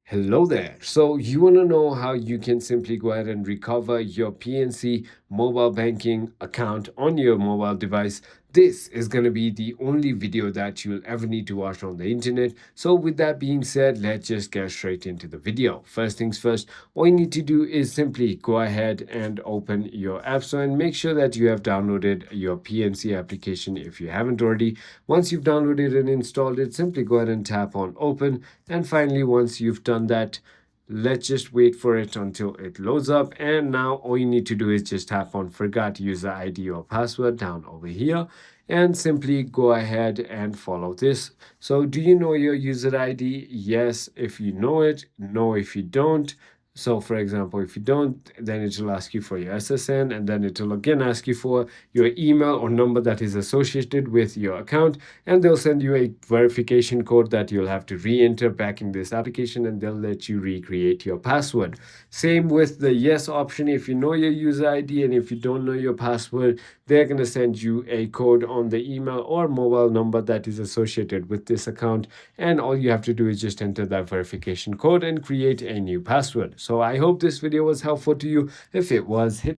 Hello there. So, you want to know how you can simply go ahead and recover your PNC mobile banking account on your mobile device? This is going to be the only video that you'll ever need to watch on the internet. So, with that being said, let's just get straight into the video. First things first, all you need to do is simply go ahead and open your App Store and make sure that you have downloaded your PNC application if you haven't already. Once you've downloaded and installed it, simply go ahead and tap on open. And finally, once you've done that, let's just wait for it until it loads up. And now all you need to do is just tap on forgot user ID or password down over here and simply go ahead and follow this. So do you know your user ID? Yes, if you know it. No, if you don't. So for example, if you don't, then it will ask you for your SSN, and then it will again ask you for your email or number that is associated with your account, and they'll send you a verification code that you'll have to re-enter back in this application, and they'll let you recreate your password. Same with the yes option. If you know your user ID and if you don't know your password, they're going to send you a code on the email or mobile number that is associated with this account, and all you have to do is just enter that verification code and create a new password. So I hope this video was helpful to you. If it was, hit